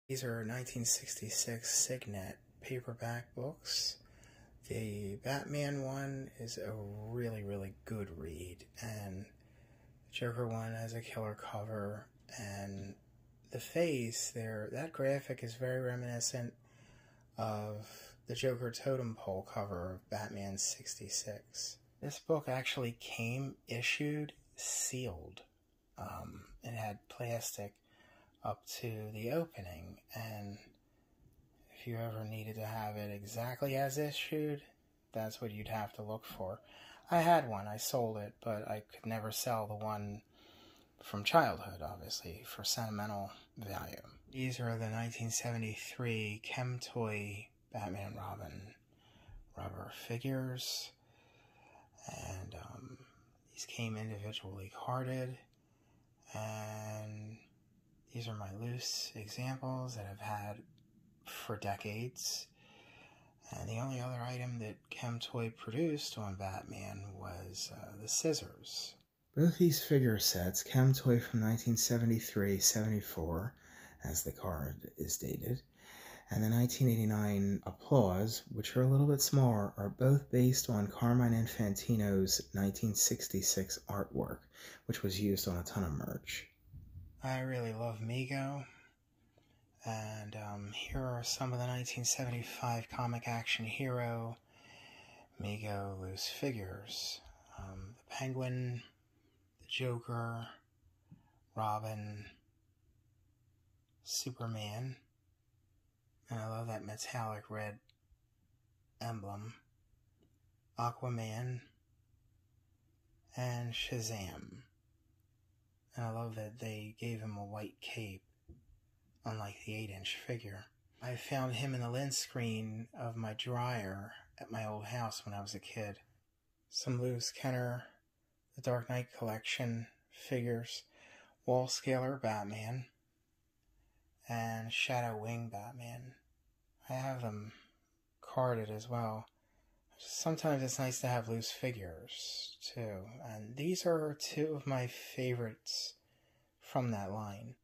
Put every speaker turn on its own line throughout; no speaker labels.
These are 1966 Signet paperback books. The Batman one is a really good read, and the Joker one has a killer cover, and the face there, that graphic is very reminiscent of the Joker totem pole cover of Batman 66. This book actually came issued sealed. It had plastic up to the opening, and if you ever needed to have it exactly as issued, that's what you'd have to look for. I had one, I sold it, but I could never sell the one from childhood, obviously, for sentimental value. These are the 1973 Chem toy Batman and Robin rubber figures, and these came individually carded, and these are my loose examples that I've had for decades. And the only other item that Chem Toy produced on Batman was the scissors. Both these figure sets, Chem Toy from 1973-74, as the card is dated, and the 1989 Applause, which are a little bit smaller, are both based on Carmine Infantino's 1966 artwork, which was used on a ton of merch. I really love Mego, and here are some of the 1975 comic action hero Mego loose figures. The Penguin, the Joker, Robin, Superman, and I love that metallic red emblem, Aquaman, and Shazam. And I love that they gave him a white cape, unlike the 8-inch figure. I found him in the lint screen of my dryer at my old house when I was a kid. Some loose Kenner, the Dark Knight collection figures, Wall Scaler Batman, and Shadow Wing Batman. I have them carded as well. Sometimes it's nice to have loose figures, too. And these are two of my favorites from that line.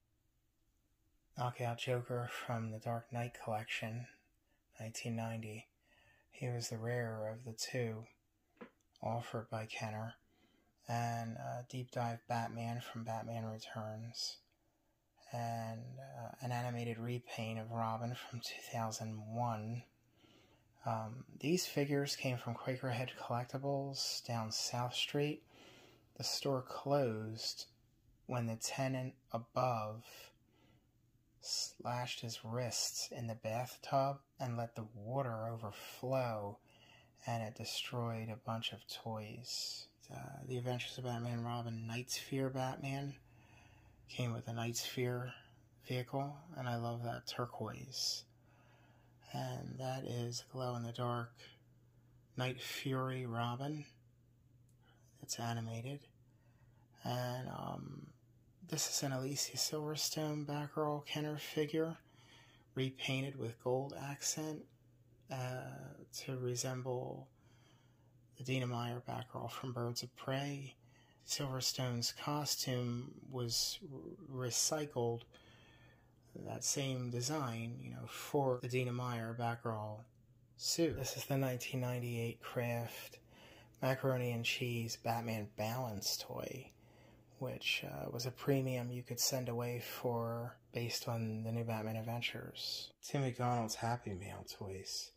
Knockout Joker from the Dark Knight collection, 1990. He was the rarer of the two offered by Kenner. And Deep Dive Batman from Batman Returns. And an animated repaint of Robin from 2001. These figures came from Quakerhead Collectibles down South Street. The store closed when the tenant above slashed his wrists in the bathtub and let the water overflow, and it destroyed a bunch of toys. The Adventures of Batman and Robin Night Sphere Batman came with a Night Sphere vehicle, and I love that turquoise. And that is glow-in-the-dark Night Fury Robin. It's animated. And this is an Elysee Silverstone Batgirl Kenner figure, repainted with gold accent to resemble the Dina Meyer Batgirl from Birds of Prey. Silverstone's costume was recycled, that same design, for the Dina Meyer Batgirl suit. This is the 1998 Kraft Macaroni and Cheese Batman Balance toy, which was a premium you could send away for based on the new Batman Adventures. Tim McDonald's Happy Meal toys.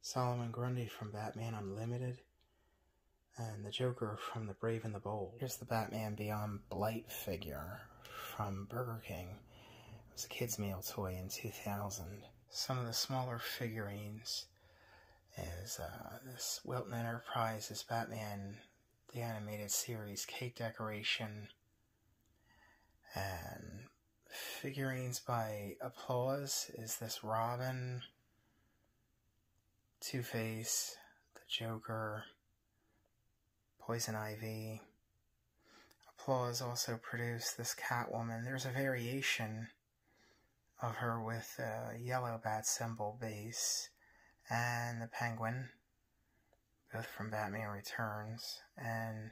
Solomon Grundy from Batman Unlimited, and the Joker from The Brave and the Bold. Here's the Batman Beyond Blight figure from Burger King. It was a kid's meal toy in 2000. Some of the smaller figurines is this Wilton Enterprises Batman the Animated Series cake decoration, and figurines by Applause is this Robin, Two-Face, the Joker, Poison Ivy. Applause also produced this Catwoman. There's a variation of her with a yellow bat symbol base, and the Penguin, both from Batman Returns. And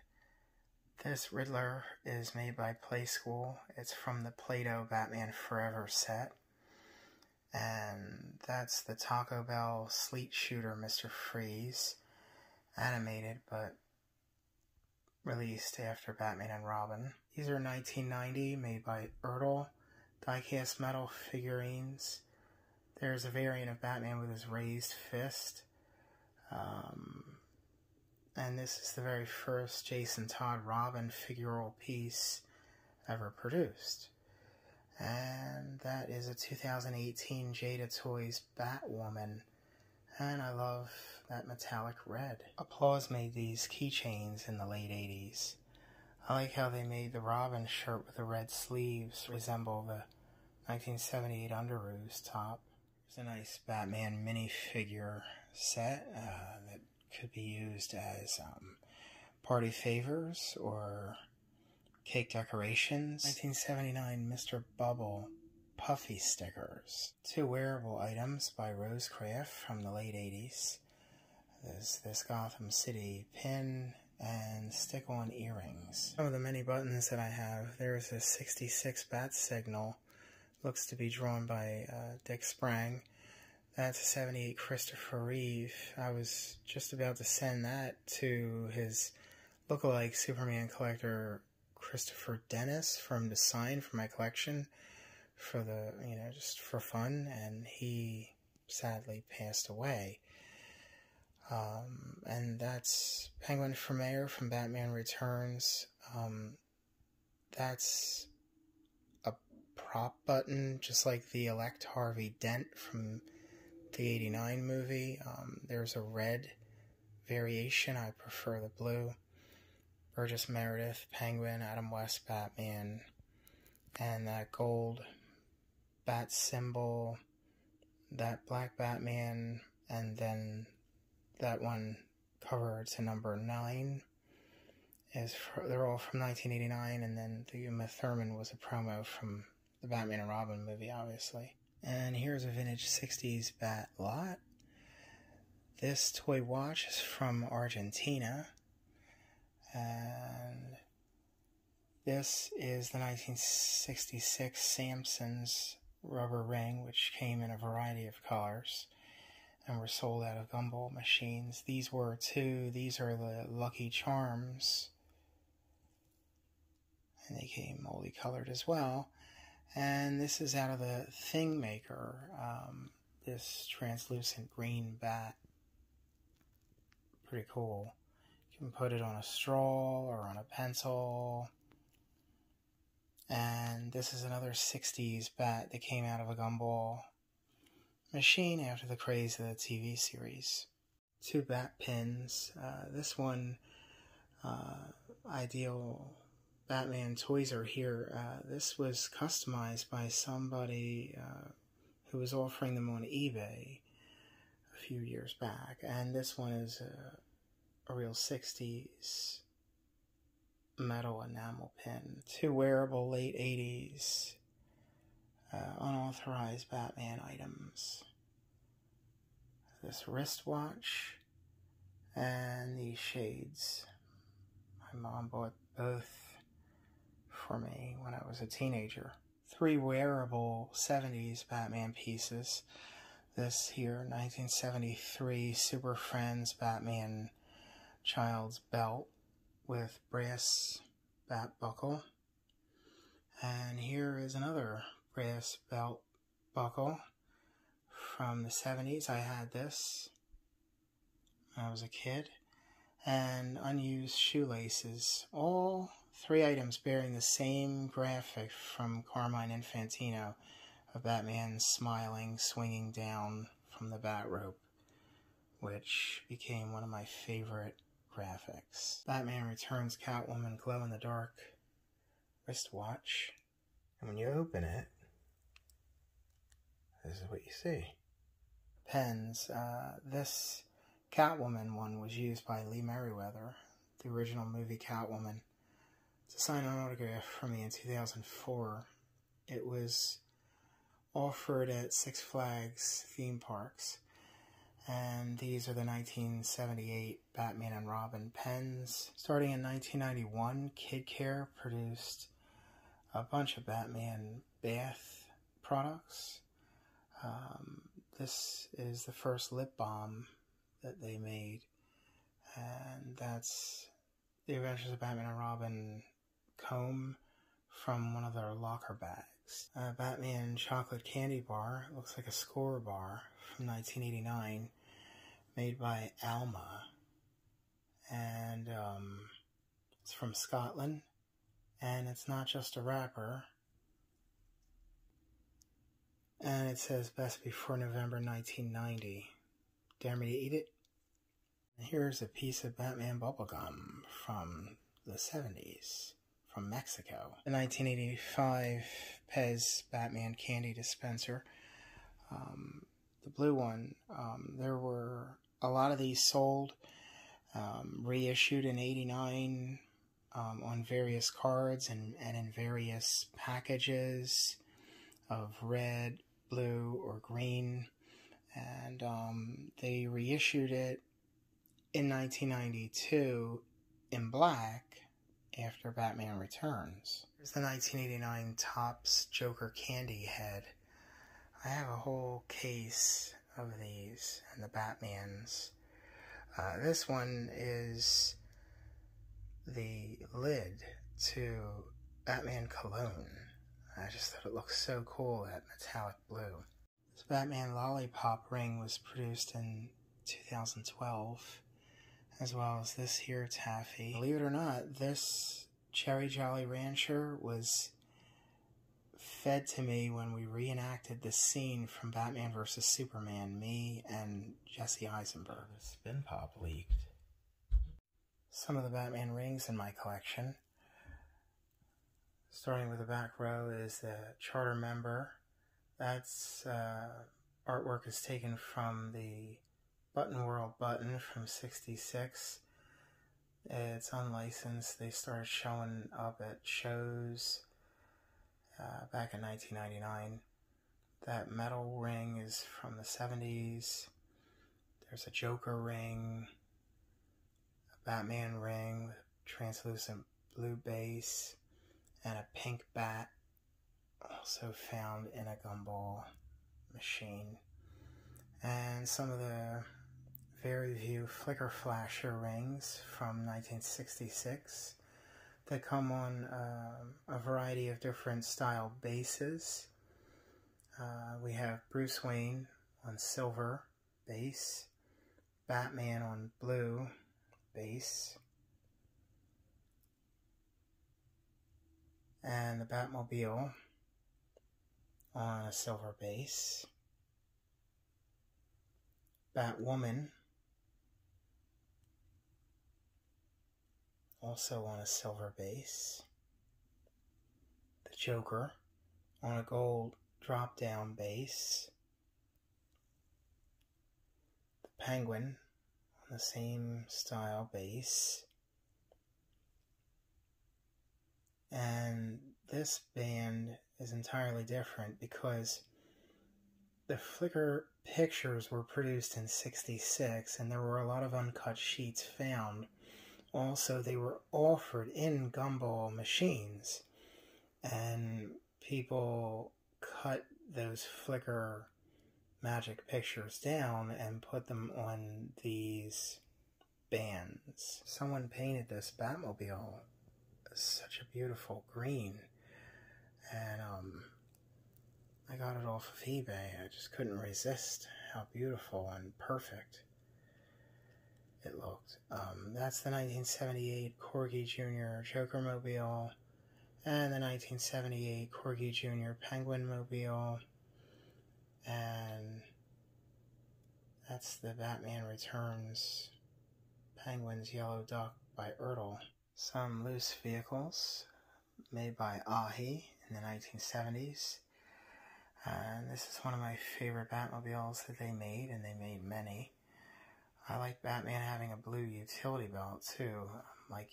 this Riddler is made by Play School. It's from the Play-Doh Batman Forever set. And that's the Taco Bell Sleet Shooter Mr. Freeze, animated but released after Batman and Robin. These are 1990, made by Ertl, die-cast metal figurines. There's a variant of Batman with his raised fist. And this is the very first Jason Todd Robin figural piece ever produced. And that is a 2018 Jada Toys Batwoman. And I love that metallic red. Applause made these keychains in the late 80s. I like how they made the Robin shirt with the red sleeves resemble the 1978 Underoos top. There's a nice Batman minifigure set that could be used as party favors or cake decorations. 1979 Mr. Bubble puffy stickers. 2 wearable items by Rosecraft from the late 80s. There's this Gotham City pin and stick-on earrings. Some of the many buttons that I have. There's a 66 bat signal. Looks to be drawn by Dick Sprang. That's a 78 Christopher Reeve. I was just about to send that to his lookalike Superman collector Christopher Dennis from the sign for my collection for the, just for fun, and he sadly passed away. And that's Penguin for Mayor from Batman Returns. That's a prop button, just like the Elect Harvey Dent from the 89 movie. There's a red variation. I prefer the blue. Burgess Meredith, Penguin, Adam West, Batman, and that gold bat symbol, that black Batman, and then that one cover to number 9 they're all from 1989, and then the Uma Thurman was a promo from the Batman and Robin movie, obviously. And here's a vintage 60s Bat lot. This toy watch is from Argentina. And this is the 1966 Samson's rubber ring, which came in a variety of colors and were sold out of gumball machines. These were too. These are the Lucky Charms. And they came multicolored as well. And this is out of the Thing Maker, this translucent green bat. Pretty cool. You can put it on a straw or on a pencil. And this is another 60s bat that came out of a gumball machine after the craze of the TV series. 2 bat pins. This one, Ideal Batman toys are here. This was customized by somebody who was offering them on eBay a few years back. And this one is a real 60s metal enamel pin. 2 wearable late 80s unauthorized Batman items. This wristwatch and these shades. My mom bought both for me when I was a teenager. 3 wearable 70s Batman pieces. This here, 1973 Super Friends Batman Child's belt with brass bat buckle. And here is another brass belt buckle from the 70s. I had this when I was a kid. And unused shoelaces. All 3 items bearing the same graphic from Carmine Infantino of Batman smiling, swinging down from the bat rope, which became one of my favorite graphics. Batman Returns Catwoman glow-in-the-dark wristwatch. And when you open it, this is what you see. Pens. This Catwoman one was used by Lee Merriweather, the original movie Catwoman, to sign an autograph for me in 2004. It was offered at Six Flags theme parks. And these are the 1978 Batman and Robin pens. Starting in 1991, Kid Care produced a bunch of Batman bath products. This is the first lip balm that they made, and that's the Adventures of Batman and Robin comb from one of their locker bags. Batman chocolate candy bar, looks like a score bar from 1989, made by Alma, and it's from Scotland, and it's not just a wrapper, and it says best before November 1990. Dare me to eat it? And here's a piece of Batman bubblegum from the 70s, from Mexico. The 1985 Pez Batman candy dispenser. The blue one, there were a lot of these sold, reissued in '89 on various cards and in various packages of red, blue, or green. And they reissued it in 1992 in black after Batman Returns. Here's the 1989 Topps Joker Candy Head. I have a whole case of these and the Batmans. This one is the lid to Batman Cologne. I just thought it looked so cool, that metallic blue. This Batman Lollipop ring was produced in 2012, as well as this here taffy. Believe it or not, this Cherry Jolly Rancher was fed to me when we reenacted the scene from Batman vs. Superman, me and Jesse Eisenberg.
The spin pop leaked.
Some of the Batman rings in my collection. Starting with the back row is the Charter member. That's artwork is taken from the Button World button from '66. It's unlicensed. They started showing up at shows back in 1999. That metal ring is from the 70s. There's a Joker ring, a Batman ring with translucent blue base, and a pink bat, also found in a gumball machine. And some of the Very View Flicker Flasher rings from 1966 that come on a variety of different style bases. We have Bruce Wayne on silver base, Batman on blue base, and the Batmobile on a silver base, Batwoman also on a silver base, the Joker on a gold drop-down base, the Penguin on the same style base, and this band is entirely different because the Flicker pictures were produced in '66 and there were a lot of uncut sheets found. Also, they were offered in gumball machines, and people cut those Flicker magic pictures down and put them on these bands. Someone painted this Batmobile such a beautiful green, and I got it off of eBay. I just couldn't resist how beautiful and perfect it looked. That's the 1978 Corgi Jr. Joker Mobile, and the 1978 Corgi Jr. Penguin Mobile, and that's the Batman Returns Penguin's Yellow Duck by Ertl. Some loose vehicles made by Ahi in the 1970s. And this is one of my favorite Batmobiles that they made, and they made many. I like Batman having a blue utility belt too, like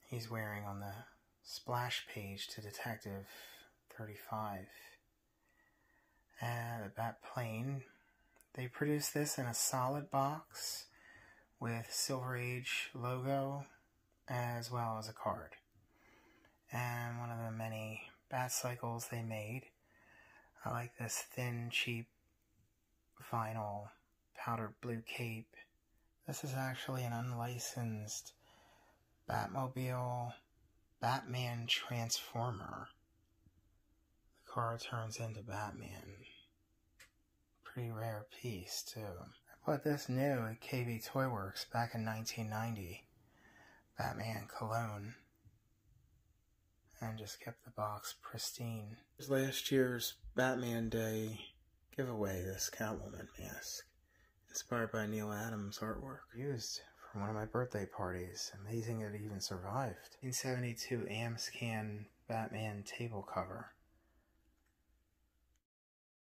he's wearing on the splash page to Detective 35. And the Batplane, they produced this in a solid box with Silver Age logo as well as a card. And one of the many Bat Cycles they made, I like this thin, cheap vinyl powdered blue cape. This is actually an unlicensed Batmobile Batman Transformer. The car turns into Batman. Pretty rare piece, too. I bought this new at KB Toy Works back in 1990. Batman Cologne. And just kept the box pristine. Here's last year's Batman Day giveaway, this Catwoman mask. Inspired by Neil Adams' artwork. Used for one of my birthday parties. Amazing it even survived. 1972 Amscan Batman table cover.